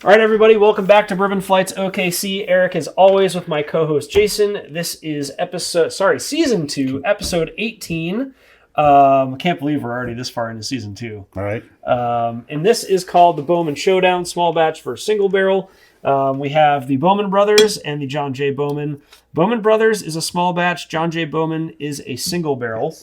All right, everybody, welcome back to Bourbon Flights OKC. Eric, as always, with my co-host Jason. This is season 2, episode 18. I can't believe we're already this far into season 2. All right. And this is called the Bowman Showdown, Small Batch versus Single Barrel. We have the Bowman Brothers and the John J. Bowman. Bowman Brothers is a small batch. John J. Bowman is a single barrel.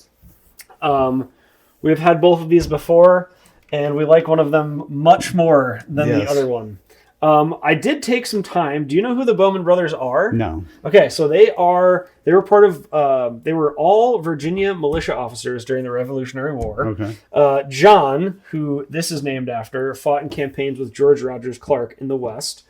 We've had both of these before, and we like one of them much more than the other one. I did take some time. Do you know who the Bowman Brothers are? No. Okay, so they were part of, they were all Virginia militia officers during the Revolutionary War. Okay. John, who this is named after, fought in campaigns with George Rogers Clark in the West.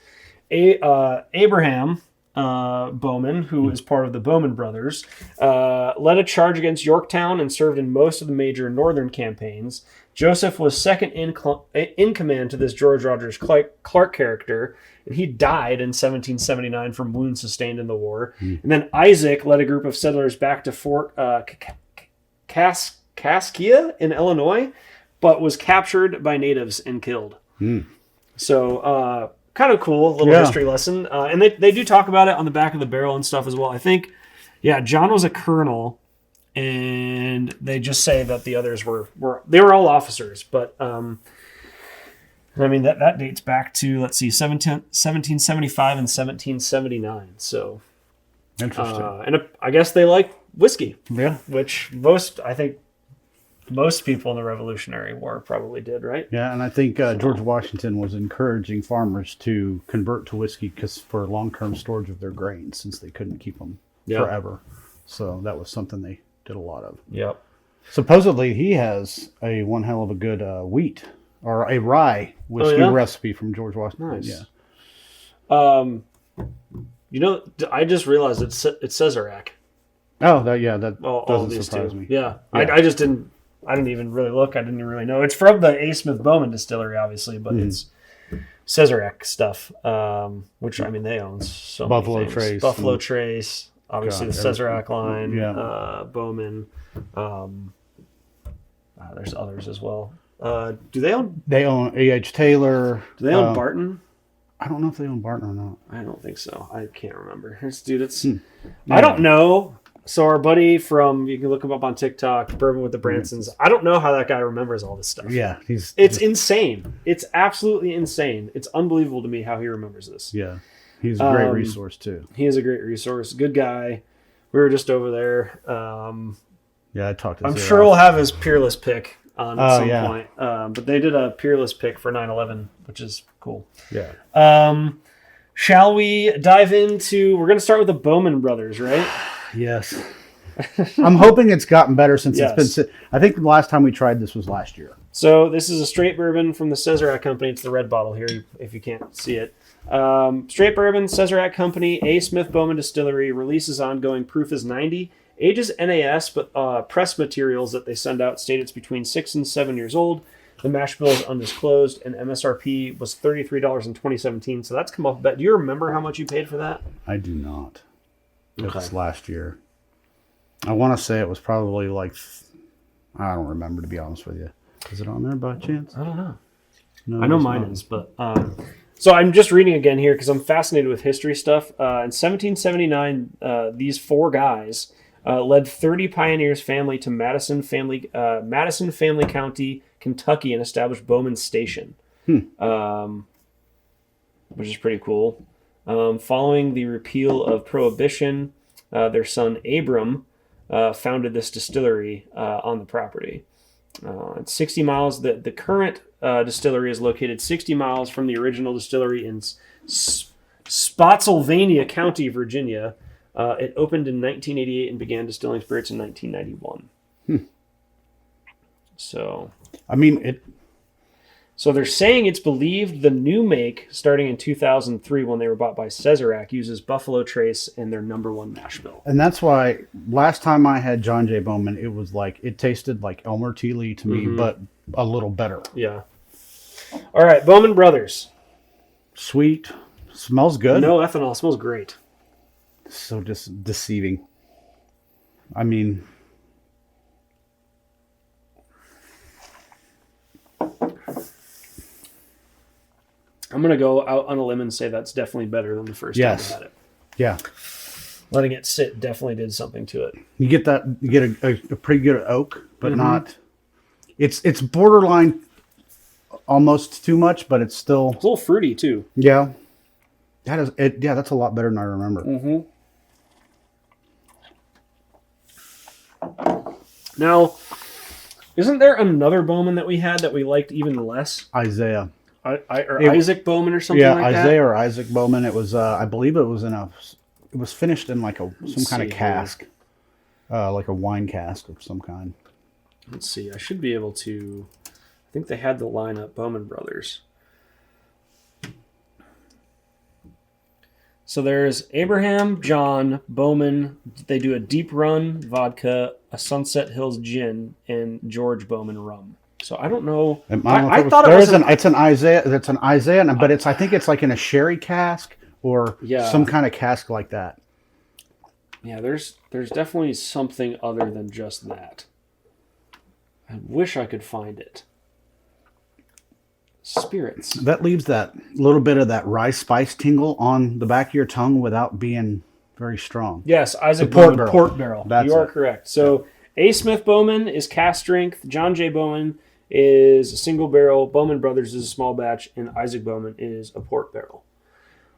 Abraham Bowman, who is part of the Bowman Brothers, led a charge against Yorktown and served in most of the major northern campaigns. Joseph was second in command to this George Rogers Clark character, and he died in 1779 from wounds sustained in the war. And then Isaac led a group of settlers back to Fort Kaskaskia in Illinois, but was captured by natives and killed. So kind of cool little history lesson. And they do talk about it on the back of the barrel and stuff as well. I think, John was a colonel. And they just say that the others were all officers, but I mean that dates back to 1775 and 1779. So Interesting. And I guess they like whiskey, Yeah. which I think most people in the Revolutionary War probably did, right? Yeah, and I think George Washington was encouraging farmers to convert to whiskey for long-term storage of their grains, since they couldn't keep them forever. So that was something they did a lot of. Yep. Supposedly he has one hell of a good wheat or a rye whiskey recipe from George Washington. Nice. Yeah. I just realized it's Sazerac. Oh, that all doesn't these surprise two. me. Yeah. I just didn't even really look. I didn't even really know. It's from the A. Smith Bowman distillery, obviously, but it's Sazerac stuff, which, I mean, they own so Buffalo many things. Trace. Buffalo Trace. Obviously, the Sazerac line, Bowman. There's others as well. Do they own? They own A.H. Taylor. Do they own Barton? I don't know if they own Barton or not. I don't think so. I can't remember. I don't know. So our buddy you can look him up on TikTok, Bourbon with the Bransons. I don't know how that guy remembers all this stuff. Yeah, it's insane. It's absolutely insane. It's unbelievable to me how he remembers this. Yeah. He's a great resource, too. He is a great resource. Good guy. We were just over there. I talked to I'm sure we'll have his Peerless pick on at some point. But they did a Peerless pick for 9/11, which is cool. Yeah. Shall we dive into... We're going to start with the Bowman Brothers, right? Yes. I'm hoping it's gotten better since it's been... I think the last time we tried this was last year. So this is a straight bourbon from the Sazerac Company. It's the red bottle here, if you can't see it. Straight bourbon, Sazerac Company, A. Smith Bowman Distillery, releases ongoing, proof is 90, ages NAS, but press materials that they send out state it's between 6 and 7 years old. The mash bill is undisclosed, and MSRP was $33 in 2017, so that's come off. But do you remember how much you paid for that? I do not. It Okay. was last year. I want to say it was probably I don't remember, to be honest with you. Is it on there by chance? I don't know. No, I know mine is, but... So I'm just reading again here because I'm fascinated with history stuff. In 1779, these four guys led 30 pioneers family to Madison Family County, Kentucky, and established Bowman Station, which is pretty cool. Following the repeal of Prohibition, their son Abram founded this distillery on the property. It's 60 miles. The current distillery is located 60 miles from the original distillery in Spotsylvania County, Virginia. It opened in 1988 and began distilling spirits in 1991. So, I mean, So they're saying it's believed the new make, starting in 2003 when they were bought by Sazerac, uses Buffalo Trace in their #1 mash bill. And that's why last time I had John J. Bowman, it tasted like Elmer T. Lee to me, but a little better. Yeah. All right, Bowman Brothers. Sweet. Smells good. No ethanol. Smells great. So just deceiving. I mean... I'm going to go out on a limb and say that's definitely better than the first time I had it. Yeah. Letting it sit definitely did something to it. You get a pretty good oak, but not. It's borderline almost too much, but it's still a little fruity too. Yeah. That is it. Yeah, that's a lot better than I remember. Now, isn't there another Bowman that we had that we liked even less? Isaiah. Isaac Bowman or something like that? Yeah, Isaiah or Isaac Bowman. It was, I believe it was it was finished in like some kind of cask, like a wine cask of some kind. Let's see. I should be able to, I think they had the lineup, Bowman Brothers. So there's Abraham, John, Bowman. They do a Deep Run vodka, a Sunset Hills gin, and George Bowman rum. So I don't know. I thought it's an Isaiah. It's an Isaiah, but I think it's like in a sherry cask or some kind of cask like that. Yeah, there's definitely something other than just that. I wish I could find it. Spirits. That leaves that little bit of that rye spice tingle on the back of your tongue without being very strong. Yes, Isaac Bowman Port Barrel. You are correct. So A. Smith Bowman is cast strength. John J. Bowman is a single barrel. Bowman Brothers is a small batch. And Isaac Bowman is a port barrel.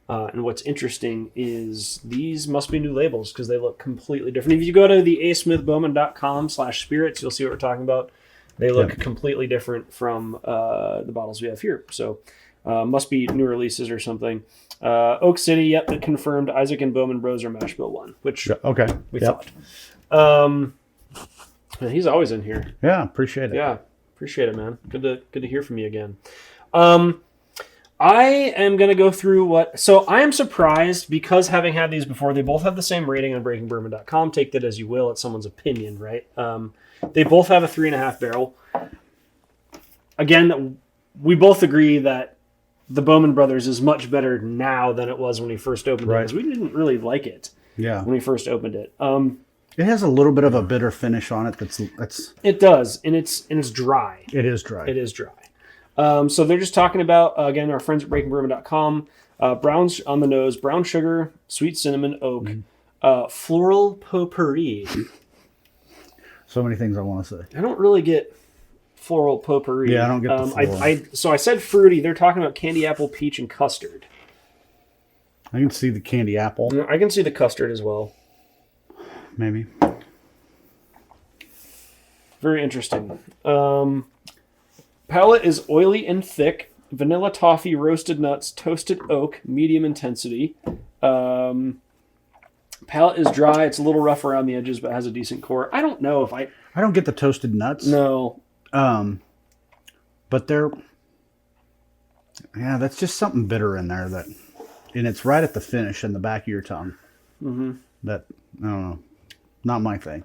And what's interesting is these must be new labels because they look completely different. If you go to the asmithbowman.com/spirits, you'll see what we're talking about. They look completely different from the bottles we have here. So must be new releases or something. Oak City, yep, it confirmed Isaac and Bowman Bros are mash bill 1, which we thought. And he's always in here. Yeah, appreciate it. Yeah, appreciate it, man. Good to hear from you again. I am going to go through so I am surprised because having had these before, they both have the same rating on breakingbourbon.com. Take that as you will. It's someone's opinion, right? They both have a 3.5 barrel. Again, we both agree that the Bowman Brothers is much better now than it was when we first opened it. Because we didn't really like it when we first opened it. It has a little bit of a bitter finish on it. It does, and it's dry. It is dry. It is dry. So they're just talking about, again, our friends at breakingbourbon.com, browns on the nose, brown sugar, sweet cinnamon, oak, floral potpourri. So many things I want to say. I don't really get floral potpourri. Yeah, I don't get the floral. So I said fruity. They're talking about candy apple, peach, and custard. I can see the candy apple. I can see the custard as well. Maybe. Very interesting. Palate is oily and thick. Vanilla toffee, roasted nuts, toasted oak, medium intensity. Palate is dry. It's a little rough around the edges, but has a decent core. I don't know if I don't get the toasted nuts. No. But that's just something bitter in there and it's right at the finish in the back of your tongue. That, I don't know, not my thing.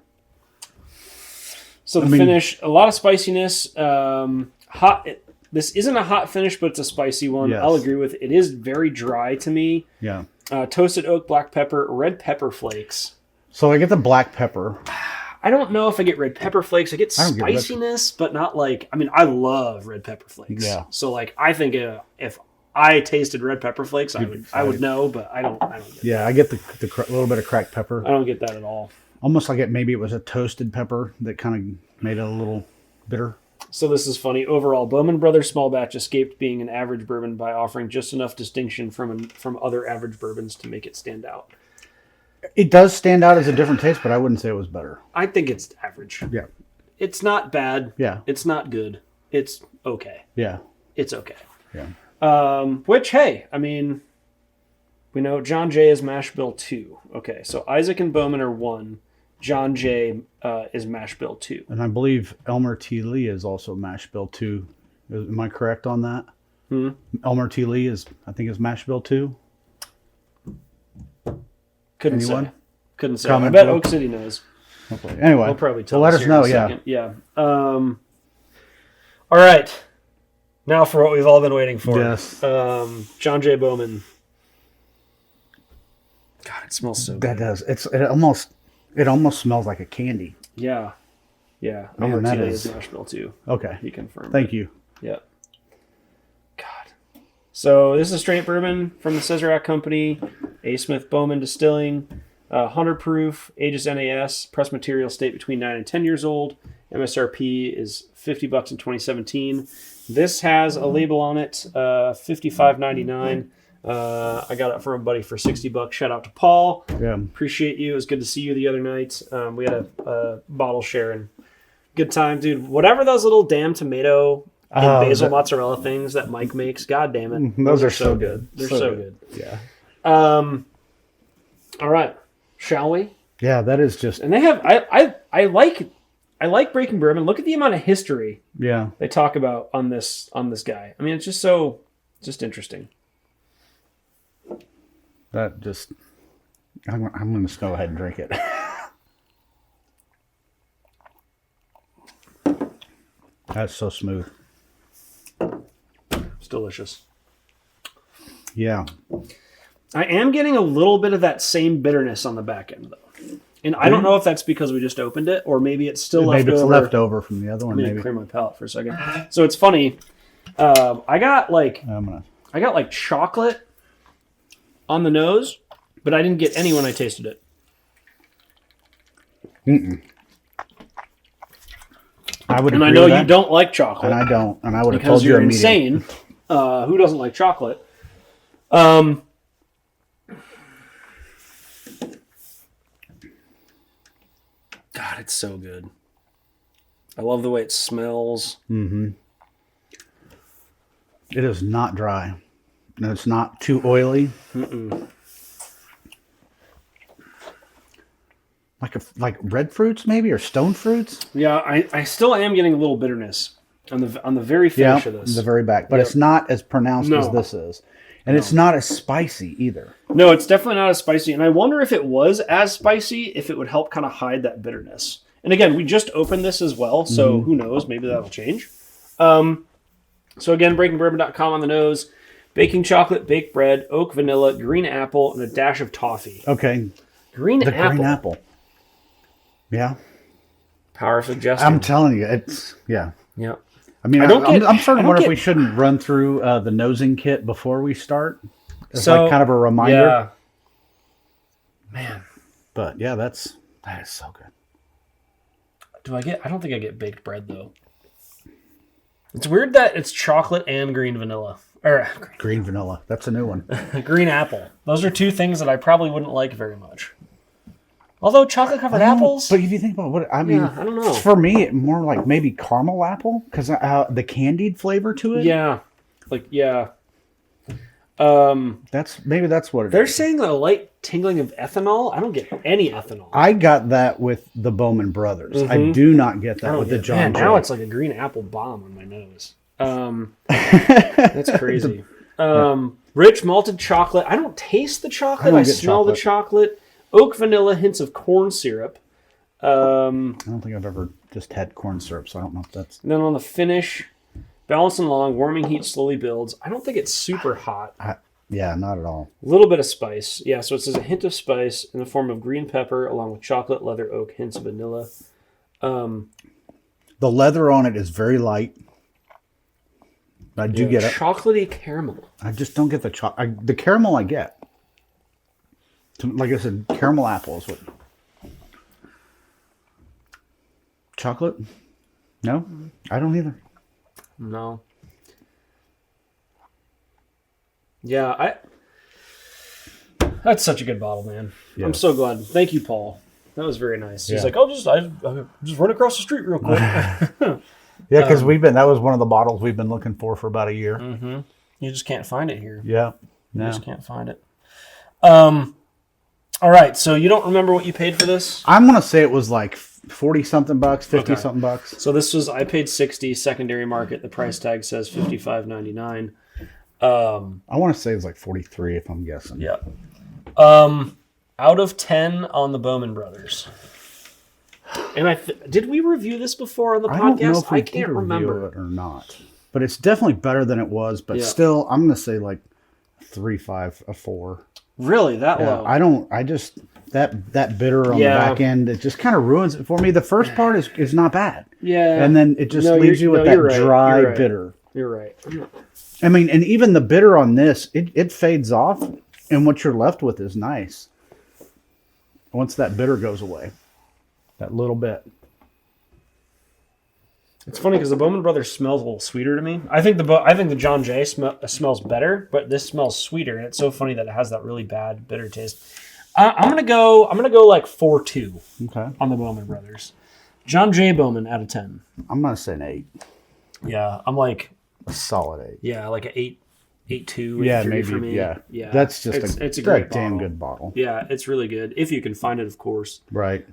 So finish, a lot of spiciness, hot. This isn't a hot finish, but it's a spicy one. Yes. I'll agree with it. It is very dry to me. Yeah. Toasted oak, black pepper, red pepper flakes. So I get the black pepper. I don't know if I get red pepper flakes. I get spiciness, but not like, I love red pepper flakes. Yeah. So I think if I tasted red pepper flakes, I would know, but I don't get I get the little bit of cracked pepper. I don't get that at all. Almost like maybe it was a toasted pepper that kind of made it a little bitter. So this is funny. Overall, Bowman Brothers Small Batch escaped being an average bourbon by offering just enough distinction from other average bourbons to make it stand out. It does stand out as a different taste, but I wouldn't say it was better. I think it's average. Yeah. It's not bad. Yeah. It's not good. It's okay. Yeah. It's okay. Yeah. Which, hey, we know John J is mash bill 2. Okay, so Isaac and Bowman are 1. John J is mash bill 2. And I believe Elmer T. Lee is also mash bill 2. Am I correct on that? Elmer T. Lee is mash bill 2. Couldn't say. I bet Oak City knows. Hopefully. Anyway, we'll probably tell let us know. Yeah. All right. Now for what we've all been waiting for. Yes. John J. Bowman. God, it smells so good. That does. It almost smells like a candy. Yeah. Yeah. Man, Elmer T. is mash bill 2. Okay. He confirmed. Thank you. Yeah. God. So this is straight bourbon from the Sazerac Company, A. Smith Bowman Distilling, 100 proof, ages NAS, press material state between 9 and 10 years old. MSRP is $50 in 2017. This has a label on it, $55.99. I got it from a buddy for $60. Shout out to Paul. Yeah. Appreciate you. It was good to see you the other night. We had a bottle sharing. Good time, dude. Whatever those little damn tomato and basil mozzarella things that Mike makes, god damn it. Those are so good. They're so good. Yeah. All right. Shall we? Yeah, that is just... And they have... I like Breaking Bourbon. Look at the amount of history they talk about on this guy. I mean, it's just interesting. That just... I'm going to just go ahead and drink it. That's so smooth. It's delicious. Yeah. I am getting a little bit of that same bitterness on the back end, though. And I don't know if that's because we just opened it, or maybe it's still left over. Maybe it's left over from the other one. Maybe clear my palate for a second. So it's funny. I got like chocolate on the nose, but I didn't get any when I tasted it. I would. And I know you don't like chocolate, and I don't. And I would have told you you're immediately. Insane. Who doesn't like chocolate? God, it's so good. I love the way it smells. Mm-hmm. It is not dry. And it's not too oily. Mm-mm. Like red fruits maybe, or stone fruits. Yeah, I still am getting a little bitterness on the very finish of this. The very back, but it's not as pronounced as this is, and it's not as spicy either. No, it's definitely not as spicy, and I wonder if it was as spicy, if it would help kind of hide that bitterness. And again, we just opened this as well, so who knows? Maybe that'll change. So again, breakingbourbon.com on the nose. Baking chocolate, baked bread, oak vanilla, green apple, and a dash of toffee. Okay. Green apple. Yeah. Power of suggestion. I'm telling you, it's yeah. Yeah. I mean, I'm starting to wonder if we shouldn't run through the nosing kit before we start. It's like kind of a reminder. Yeah. Man. But yeah, that is so good. I don't think I get baked bread though. It's weird that it's chocolate and green vanilla. Or green vanilla. That's a new one. Green apple. Those are two things that I probably wouldn't like very much. Although chocolate-covered apples... But if you think about what... I mean, I don't know. For me, more like maybe caramel apple, because the candied flavor to it. Yeah. That's what it is. They're saying a light tingling of ethanol. I don't get any ethanol. I got that with the Bowman Brothers. I do not get that with the John Jay. Now it's like a green apple bomb on my nose. That's crazy. Rich malted chocolate. I don't taste the chocolate. I smell the chocolate. Oak vanilla, hints of corn syrup. I don't think I've ever just had corn syrup, so I don't know if that's... And then on the finish, balanced and long, warming heat slowly builds. I don't think it's super hot. Yeah, not at all. A little bit of spice. Yeah, so it says a hint of spice in the form of green pepper, along with chocolate, leather, oak, hints of vanilla. The leather on it is very light. I do get it. Chocolatey caramel. I just don't get the caramel I get. Like I said, caramel apple is what. Chocolate? No, I don't either. No. Yeah, that's such a good bottle, man. Yeah. I'm so glad. Thank you, Paul. That was very nice. Yeah. He's like, I just run across the street real quick. Yeah, because that was one of the bottles we've been looking for about a year. Mm-hmm. You just can't find it here. Yeah. No. You just can't find it. All right, so you don't remember what you paid for this? I'm going to say it was like 40-something bucks, 50-something bucks. So this was, I paid $60, secondary market. The price tag says $55.99. I want to say it's like 43 if I'm guessing. Yeah. Out of 10 on the Bowman Brothers. And did we review this before on the podcast? I don't know if we can't did remember review it or not. But it's definitely better than it was. But still, I'm going to say like 3.5, a 4. Really? That low? That bitter on the back end, it just kind of ruins it for me. The first part is not bad. Yeah. And then it just leaves you with that dry bitter. You're right. I mean, and even the bitter on this, it fades off, and what you're left with is nice. Once that bitter goes away, that little bit. It's funny because the Bowman Brothers smells a little sweeter to me. I think the John Jay smells better, but this smells sweeter, and it's so funny that it has that really bad bitter taste. I'm gonna go like 4.2. Okay. On the Bowman Brothers. John Jay Bowman out of 10. I'm gonna say an 8. Yeah, I'm like a solid 8. Yeah, like an 8.2. Yeah, maybe. For me. Yeah. That's just it's a great damn bottle. good bottle. Yeah, it's really good if you can find it, of course. Right.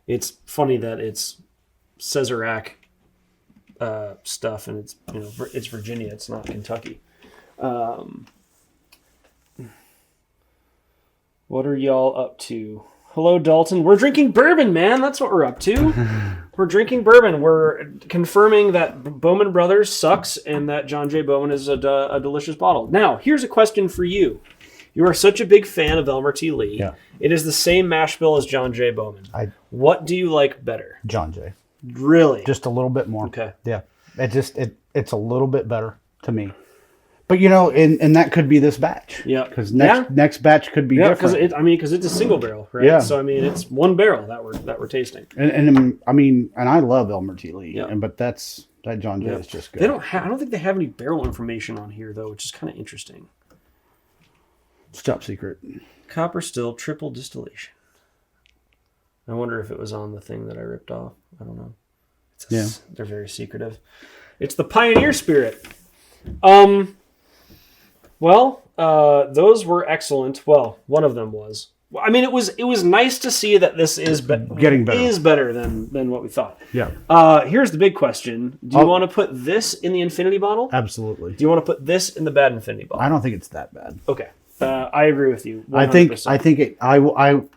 It's funny that it's Sazerac stuff, and it's Virginia. It's not Kentucky. What are y'all up to? Hello, Dalton. We're drinking bourbon, man. That's what we're up to. We're drinking bourbon. We're confirming that Bowman Brothers sucks and that John Jay Bowman is a delicious bottle. Now, here's a question for you. You are such a big fan of Elmer T. Lee. Yeah. It is the same mash bill as John Jay Bowman. What do you like better? John Jay. Really? Just a little bit more. Okay. Yeah. It's a little bit better to me. But and that could be this batch. Yeah. Because next batch could be different. Because it's a single barrel, right? Yeah. So it's one barrel that we're tasting. And I love Elmer T. Lee. Yeah. But that John Jay is just good. I don't think they have any barrel information on here though, which is kind of interesting. It's top secret. Copper still triple distillation. I wonder if it was on the thing that I ripped off. I don't know. They're very secretive. It's the Pioneer Spirit. Those were excellent. Well, one of them was. I mean, it was nice to see that this is getting better. Is better than what we thought. Yeah. Here's the big question: do you want to put this in the infinity bottle? Absolutely. Do you want to put this in the bad infinity bottle? I don't think it's that bad. Okay. I agree with you. 100%. I think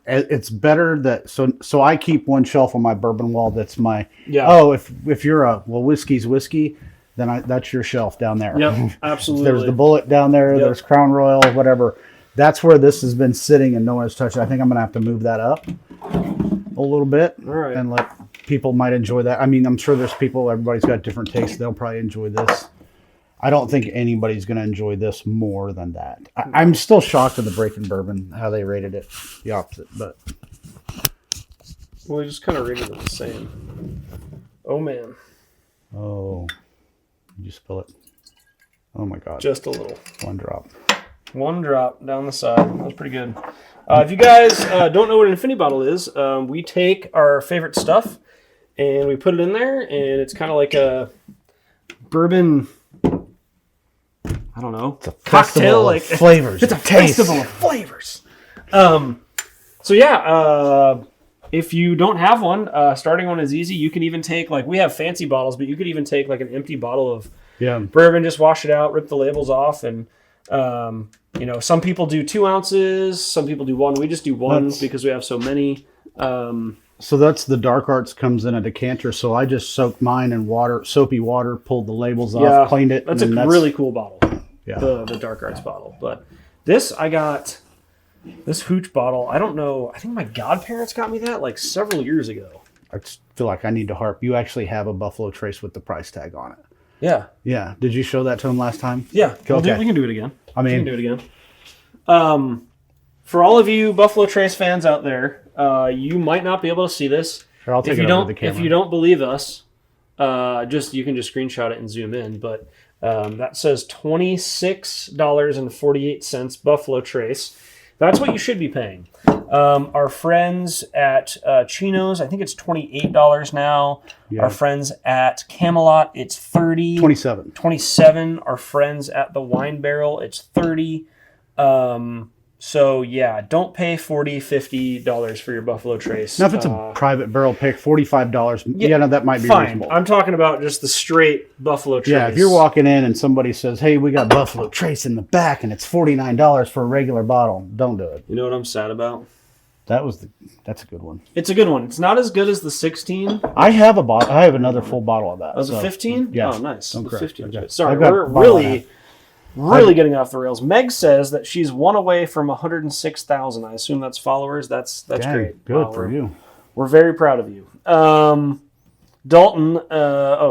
it's better that so I keep one shelf on my bourbon wall that's my if you're whiskey's whiskey, then that's your shelf down there. Yep, absolutely. There's the Bullet down there. Yep. There's Crown Royal, whatever. That's where this has been sitting and no one has touched it. I think I'm gonna have to move that up a little bit. All right. And let people might enjoy that. I mean, I'm sure there's people. Everybody's got different tastes. They'll probably enjoy this. I don't think anybody's going to enjoy this more than that. I'm still shocked at the Breaking Bourbon, how they rated it the opposite. But we just kind of rated it the same. Oh, man. Oh, did you spill it? Oh, my God. Just a little. One drop. One drop down the side. That was pretty good. If you guys don't know what an infinity bottle is, we take our favorite stuff and we put it in there, and it's kind of like a bourbon... I don't know. It's a cocktail like flavors. It's a festival of flavors. If you don't have one, starting one is easy. You can even take we have fancy bottles, but you could even take an empty bottle of bourbon, just wash it out, rip the labels off, and some people do 2 ounces, some people do 1. We just do 1 because we have so many. So that's the Dark Arts comes in a decanter. So I just soaked mine in soapy water, pulled the labels off, cleaned it. That's really cool bottle. Yeah. The Dark Arts bottle. But I got this hooch bottle. I don't know. I think my godparents got me that several years ago. I feel like I need to harp. You actually have a Buffalo Trace with the price tag on it. Yeah. Yeah. Did you show that to them last time? Yeah. Okay. We can do it again. We can do it again. For all of you Buffalo Trace fans out there, you might not be able to see this. Sure, I'll take it over the camera. If you don't believe us, you can just screenshot it and zoom in. But that says $26.48 Buffalo Trace. That's what you should be paying. Our friends at Chino's, I think it's $28 now. Yeah. Our friends at Camelot, it's $30. 27. Our friends at the Wine Barrel, it's $30. Don't pay $40, $50 for your Buffalo Trace. Now, if it's a private barrel pick, $45, that might be reasonable. I'm talking about just the straight Buffalo Trace. Yeah, if you're walking in and somebody says, hey, we got Buffalo Trace in the back and it's $49 for a regular bottle, don't do it. You know what I'm sad about? That's a good one. It's a good one. It's not as good as the 16. I have another full bottle of that. That was a 15? Yeah. Oh, nice. Don't 15. Sorry, we're really getting off the rails. Meg says that she's 1 away from 106,000. I assume that's followers. That's great. Good for you. We're very proud of you. Dalton,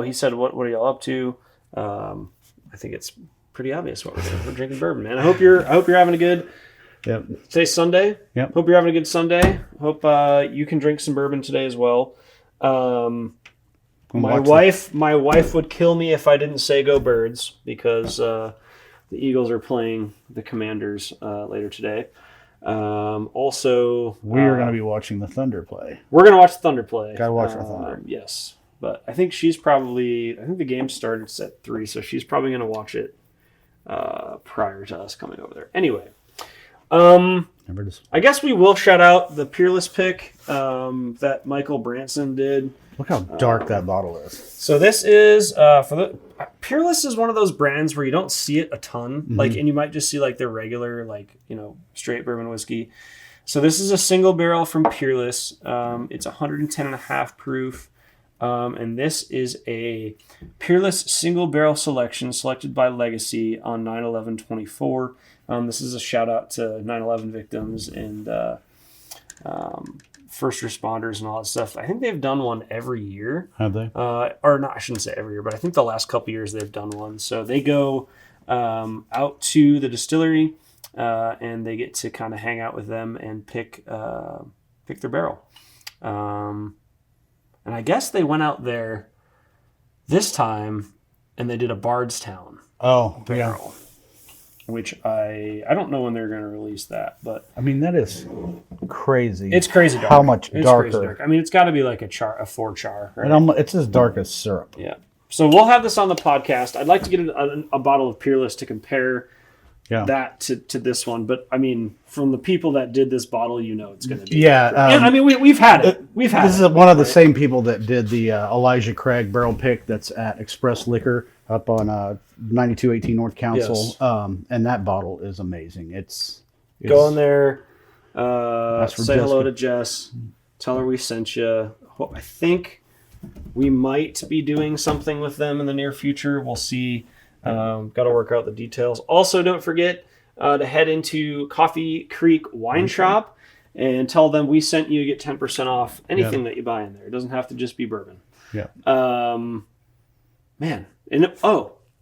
he said, what are y'all up to? I I think it's pretty obvious what we're doing. We're drinking bourbon, man. I hope you're having a good. Yep. Today's Sunday. Yep. Hope you're having a good Sunday. Hope you can drink some bourbon today as well. My wife would kill me if I didn't say go Birds, because the Eagles are playing the Commanders later today. Also, we are going to be watching the Thunder play. We're going to watch the Thunder play. Got to watch the Thunder. Yes, but I think the game starts at 3, so she's probably going to watch it prior to us coming over there. Anyway, I guess we will shout out the Peerless pick that Michael Branson did. Look how dark that bottle is. So this is Peerless is one of those brands where you don't see it a ton, and you might just see their regular straight bourbon whiskey. So this is a single barrel from Peerless. It's 110.5 proof, and this is a Peerless single barrel selection selected by Legacy on 9/11/24. This is a shout out to 9/11 victims and first responders and all that stuff. I think they've done one every year. Have they? Or not, I shouldn't say every year, but I think the last couple of years they've done one. So they go out to the distillery and they get to kind of hang out with them and pick their barrel. And I guess they went out there this time and they did a Bardstown barrel. Yeah. Which I don't know when they're going to release that, but I mean that is crazy. It's crazy dark. How much darker? Crazy dark. I mean, it's got to be like a 4 char. Right? And it's as dark as syrup. Yeah. So we'll have this on the podcast. I'd like to get a bottle of Peerless to compare that to this one, but I mean, from the people that did this bottle, it's going to be. Yeah. I mean, we've had it. This is one of the same people that did the Elijah Craig barrel pick that's at Express Liquor up on 9218 North Council. Yes. And that bottle is amazing. It's go in there, say hello to Jess, tell her we sent you. I think we might be doing something with them in the near future. We'll see. Got to work out the details. Also, don't forget to head into Coffee Creek Wine Shop and tell them we sent you. Get 10% off anything that you buy in there. It doesn't have to just be bourbon. Yeah. Man. And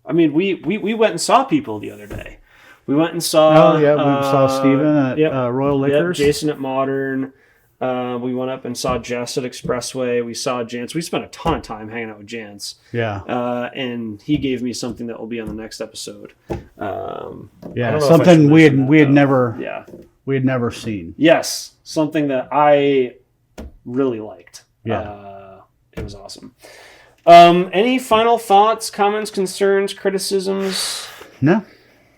we went and saw people the other day. We went and saw. Oh yeah, we saw Steven at Royal Liquors. Yep, Jason at Modern. We went up and saw Jess at Expressway. We saw Jance. We spent a ton of time hanging out with Jance. Yeah. And he gave me something that will be on the next episode. Something we had never seen. Yes, something that I really liked. Yeah. It was awesome. Any final thoughts, comments, concerns, criticisms? No.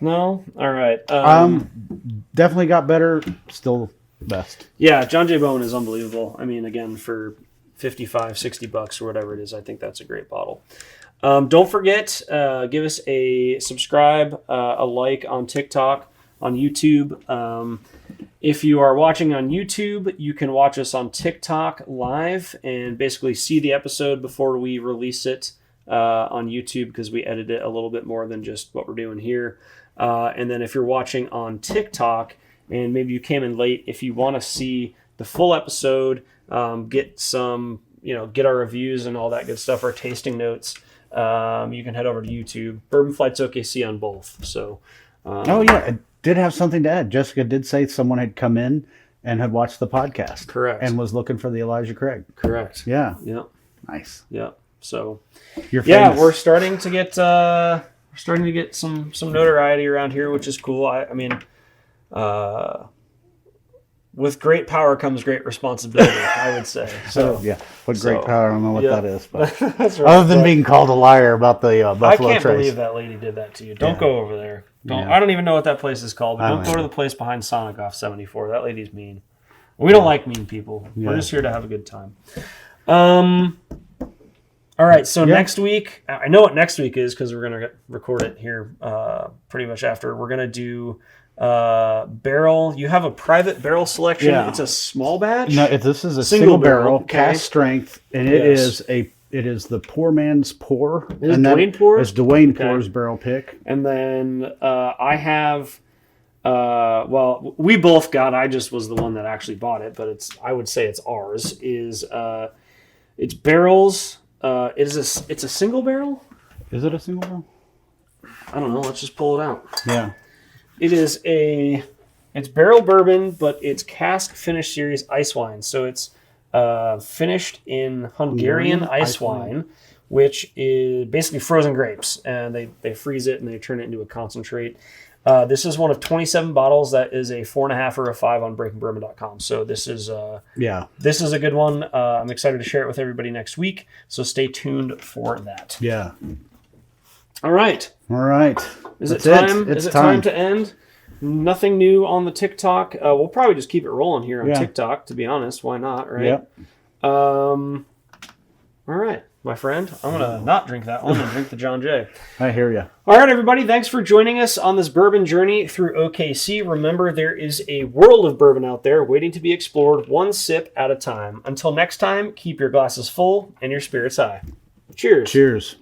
All right. Definitely got better. Still best. Yeah, John J. Bowman is unbelievable. I mean, again, for $55-$60 or whatever it is, I think that's a great bottle. Don't forget, give us a subscribe, a like on TikTok, on YouTube. If you are watching on YouTube, you can watch us on TikTok live and basically see the episode before we release it on YouTube, because we edit it a little bit more than just what we're doing here. And then if you're watching on TikTok and maybe you came in late, if you want to see the full episode, get our reviews and all that good stuff, our tasting notes, you can head over to YouTube. Bourbon Flights OKC on both. So. I did have something to add. Jessica did say someone had come in and had watched the podcast. Correct. And was looking for the Elijah Craig. Correct. Yeah. Yep. Nice. Yep. So. You're famous. We're starting to get some notoriety around here, which is cool. I mean, with great power comes great responsibility, I would say. So what great power? I don't know what that is, but that's right. Other than being called a liar about the Buffalo I can't Trace. believe that lady did that to you. Don't go over there. I don't even know what that place is called. But don't go to the place behind Sonic off 74. That lady's mean. We don't like mean people. Yeah. We're just here to have a good time. All right, so next week, I know what next week is because we're going to record it here pretty much after. We're going to do barrel. You have a private barrel selection. Yeah. It's a small batch? No, this is a single barrel, okay. Cast strength, and it is the poor man's pour. Is Dwayne Pour? It's Dwayne Pour's barrel pick. And then I have, we both got, I just was the one that actually bought it, but I would say it's ours, it's barrels. It's a single barrel? Is it a single barrel? I don't know. Let's just pull it out. Yeah. It's barrel bourbon, but it's cask finish series ice wine. So it's finished in Hungarian ice wine, which is basically frozen grapes. And they freeze it and they turn it into a concentrate. This is one of 27 bottles. That is a 4.5 or a 5 on breakingbourbon.com. So this is this is a good one. I'm excited to share it with everybody next week. So stay tuned for that. Yeah. All right. Is it time? Is it time to end? Nothing new on the TikTok. We'll probably just keep it rolling here on TikTok. To be honest, why not? Right. Yep. All right. My friend, I'm going to not drink that one and drink the John Jay. I hear you. All right, everybody. Thanks for joining us on this bourbon journey through OKC. Remember, there is a world of bourbon out there waiting to be explored one sip at a time. Until next time, keep your glasses full and your spirits high. Cheers. Cheers.